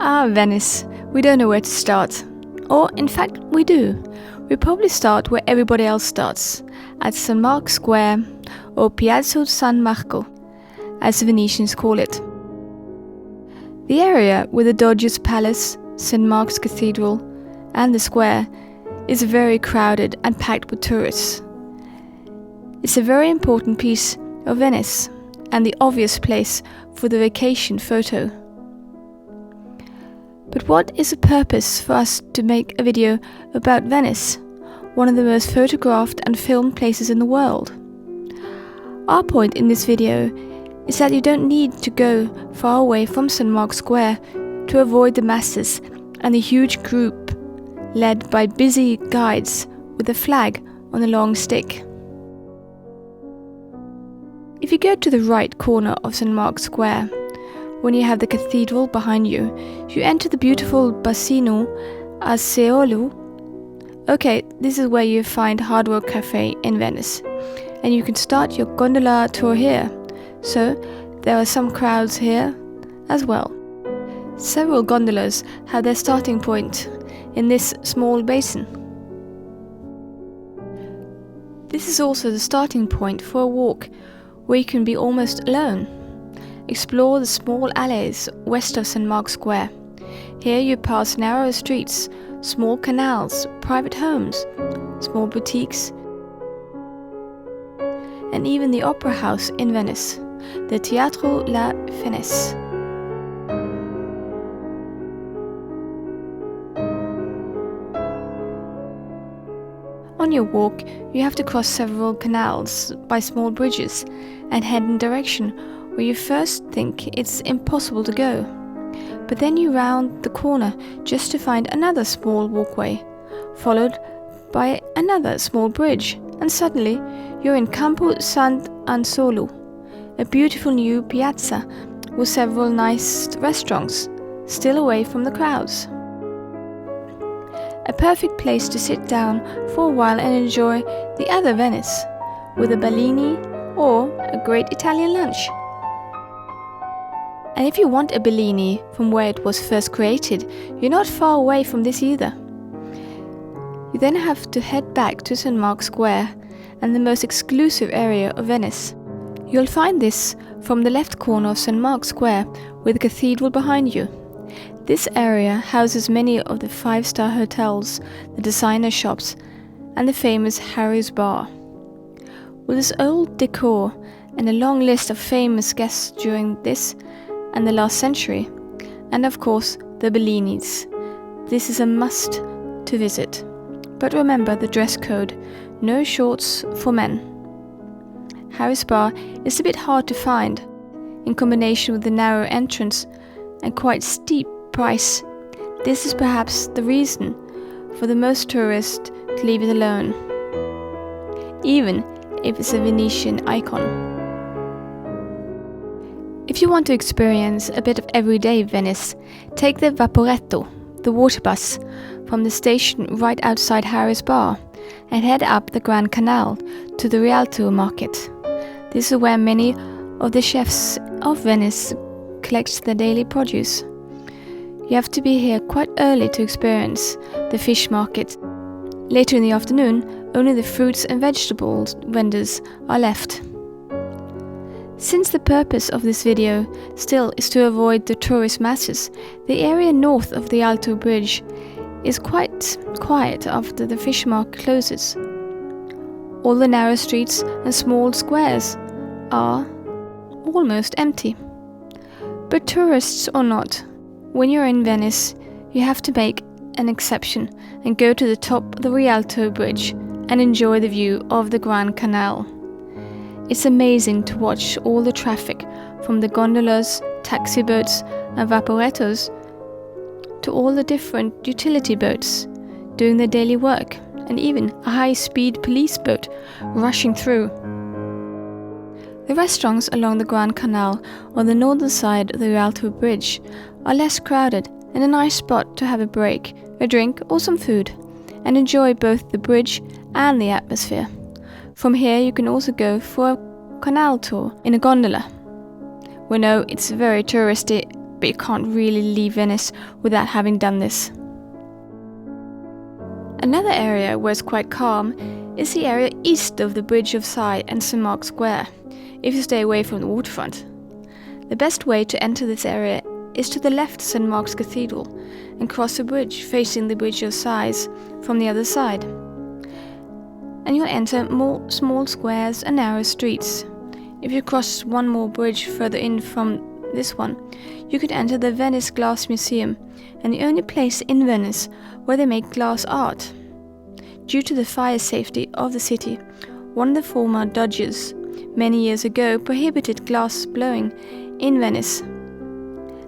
Venice. We don't know where to start. Or, in fact, we do. We probably start where everybody else starts, at St. Mark's Square, or Piazza San Marco, as the Venetians call it. The area with the Doge's Palace, St. Mark's Cathedral, and the square is very crowded and packed with tourists. It's a very important piece of Venice, and the obvious place for the vacation photo. But what is the purpose for us to make a video about Venice, one of the most photographed and filmed places in the world? Our point in this video is that you don't need to go far away from St. Mark's Square to avoid the masses and the huge group led by busy guides with a flag on a long stick. If you go to the right corner of St. Mark's Square, when you have the cathedral behind you, you enter the beautiful Bacino Acceolo. Okay, this is where you find Hard Rock Cafe in Venice, and you can start your gondola tour here. So there are some crowds here as well. Several gondolas have their starting point in this small basin. This is also the starting point for a walk where you can be almost alone. Explore the small alleys west of St. Mark's Square. Here you pass narrow streets, small canals, private homes, small boutiques, and even the opera house in Venice, the Teatro La Venice. On your walk, you have to cross several canals by small bridges and head in a direction where you first think it's impossible to go. But then you round the corner just to find another small walkway, followed by another small bridge, and suddenly you're in Campo Sant'Anzolo, a beautiful new piazza with several nice restaurants, still away from the crowds. A perfect place to sit down for a while and enjoy the other Venice, with a Bellini or a great Italian lunch. And if you want a Bellini from where it was first created, you're not far away from this either. You then have to head back to St. Mark's Square and the most exclusive area of Venice. You'll find this from the left corner of St. Mark's Square with the cathedral behind you. This area houses many of the five-star hotels, the designer shops, and the famous Harry's Bar. With its old decor and a long list of famous guests during this and the last century, and of course the Bellinis, this is a must to visit. But remember the dress code, no shorts for men. Harry's Bar is a bit hard to find, in combination with the narrow entrance and quite steep price. This is perhaps the reason for the most tourists to leave it alone, even if it's a Venetian icon. If you want to experience a bit of everyday Venice, take the Vaporetto, the water bus, from the station right outside Harry's Bar and head up the Grand Canal to the Rialto market. This is where many of the chefs of Venice collect their daily produce. You have to be here quite early to experience the fish market. Later in the afternoon, only the fruits and vegetables vendors are left. Since the purpose of this video still is to avoid the tourist masses, the area north of the Rialto Bridge is quite quiet after the fish market closes. All the narrow streets and small squares are almost empty. But tourists or not, when you're in Venice, you have to make an exception and go to the top of the Rialto Bridge and enjoy the view of the Grand Canal. It's amazing to watch all the traffic from the gondolas, taxi boats and vaporettos to all the different utility boats doing their daily work, and even a high-speed police boat rushing through. The restaurants along the Grand Canal on the northern side of the Rialto Bridge are less crowded and a nice spot to have a break, a drink or some food, and enjoy both the bridge and the atmosphere. From here you can also go for a canal tour in a gondola. We know it's very touristy but you can't really leave Venice without having done this. Another area where it's quite calm is the area east of the Bridge of Sighs and St. Mark's Square, if you stay away from the waterfront. The best way to enter this area is to the left of St. Mark's Cathedral and cross the bridge facing the Bridge of Sighs from the other side. And you'll enter more small squares and narrow streets. If you cross one more bridge further in from this one, you could enter the Venice Glass Museum, and the only place in Venice where they make glass art. Due to the fire safety of the city, one of the former doges many years ago prohibited glass blowing in Venice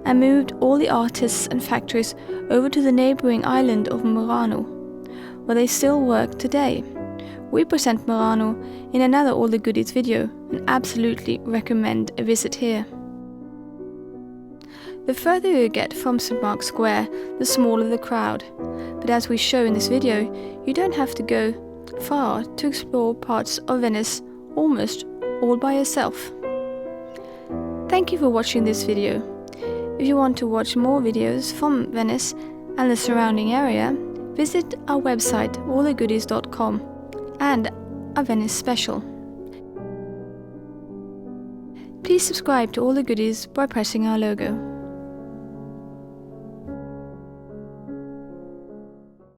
and moved all the artists and factories over to the neighbouring island of Murano, where they still work today. We present Murano in another All the Goodies video and absolutely recommend a visit here. The further you get from St. Mark's Square, the smaller the crowd, but as we show in this video, you don't have to go far to explore parts of Venice almost all by yourself. Thank you for watching this video. If you want to watch more videos from Venice and the surrounding area, visit our website allthegoodies.com and a Venice special. Please subscribe to All the Goodies by pressing our logo.